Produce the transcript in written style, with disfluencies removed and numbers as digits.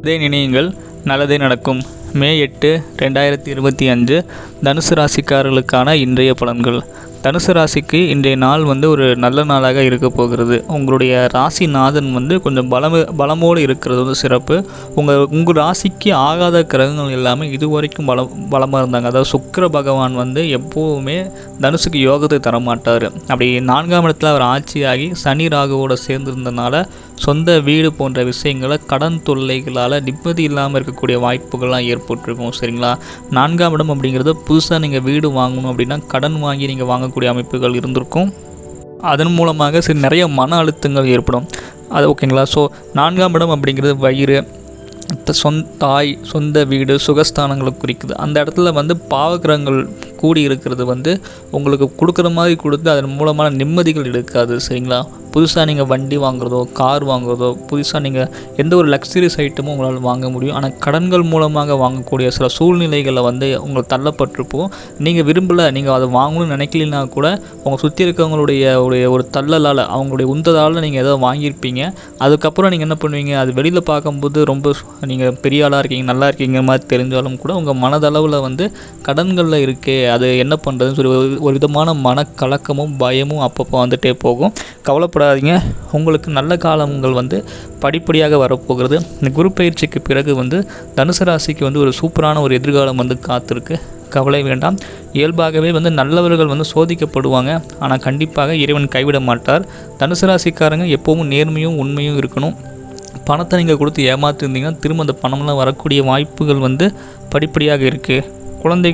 இதை நினையுங்கள், நல்லதே நடக்கும். மே 8, 2025 தனுசு ராசிக்காரர்களுக்கான இன்றைய பலன்கள். தனுசு ராசிக்கு இன்றைய நாள் ஒரு நல்ல நாளாக இருக்க போகிறது. உங்களுடைய ராசிநாதன் கொஞ்சம் பலமோடு இருக்கிறது சிறப்பு. உங்கள் ராசிக்கு ஆகாத கிரகங்கள் எல்லாமே இதுவரைக்கும் பலமாக இருந்தாங்க. அதாவது சுக்கிர பகவான் எப்போவுமே தனுசுக்கு யோகத்தை தரமாட்டார். அப்படி 4ஆம் இடத்துல அவர் ஆட்சியாகி சனி ராகுவோடு சேர்ந்திருந்தனால சொந்த வீடு போன்ற விஷயங்களை கடன் தொல்லைகளால் நிம்மதி இல்லாமல் இருக்கக்கூடிய வாய்ப்புகள்லாம் ஏற்பட்டிருக்கும். சரிங்களா? 4ஆம் இடம் அப்படிங்கிறது புதுசாக நீங்கள் வீடு வாங்கணும் அப்படின்னா கடன் வாங்கி நீங்கள் வாங்கக்கூடிய அமைப்புகள் இருந்திருக்கும். அதன் மூலமாக நிறைய மன அழுத்தங்கள் ஏற்படும். அது ஓகேங்களா? ஸோ 4ஆம் இடம் அப்படிங்கிறது வயிறு, தாய், சொந்த வீடு, சுகஸ்தானங்களை குறிக்குது. அந்த இடத்துல பாவகிரகங்கள் கூடி இருக்கிறது உங்களுக்கு கொடுக்குற மாதிரி கொடுத்து அதன் மூலமான நிம்மதிகள் எடுக்காது. சரிங்களா? புதுசாக நீங்கள் வண்டி வாங்குறதோ, கார் வாங்குறதோ, புதுசாக நீங்கள் எந்த ஒரு லக்ஸரிஸ் ஐட்டமும் உங்களால் வாங்க முடியும். ஆனால் கடன்கள் மூலமாக வாங்கக்கூடிய சில சூழ்நிலைகளை உங்களுக்கு தள்ளப்பட்டிருப்போம். நீங்கள் விரும்பலை, நீங்கள் அதை வாங்கணும்னு நினைக்கலனா கூட உங்கள் சுற்றி இருக்கவங்களுடைய ஒரு தள்ளலால், அவங்களுடைய உந்ததால் நீங்கள் ஏதோ வாங்கியிருப்பீங்க. அதுக்கப்புறம் நீங்கள் என்ன பண்ணுவீங்க, அது வெளியில் பார்க்கும்போது ரொம்ப நீங்கள் பெரிய ஆளாக இருக்கீங்க, நல்லா இருக்கீங்க மாதிரி தெரிஞ்சாலும் கூட உங்கள் மனதளவில் கடன்களில் இருக்கே, அது என்ன பண்ணுறதுன்னு சொல்லி ஒரு விதமான மனக்கலக்கமும் பயமும் அப்பப்போ வந்துட்டே போகும். கவலைப்படாதீங்க, உங்களுக்கு நல்ல காலங்கள் படிப்படியாக வரப்போகிறது. இந்த குரு பயிற்சிக்கு பிறகு தனுசு ராசிக்கு ஒரு சூப்பரான ஒரு எதிர்காலம் காத்திருக்கு. கவலை வேண்டாம். இயல்பாகவே நல்லவர்கள் சோதிக்கப்படுவாங்க. ஆனால் கண்டிப்பாக இறைவன் கைவிட மாட்டார். தனுசு ராசிக்காரங்க எப்போவும் நேர்மையும் உண்மையும் இருக்கணும். பணத்தை நீங்கள் கொடுத்து ஏமாற்றிருந்தீங்கன்னா திரும்ப அந்த பணம்லாம் வரக்கூடிய வாய்ப்புகள் படிப்படியாக இருக்குது. குழந்தைகள்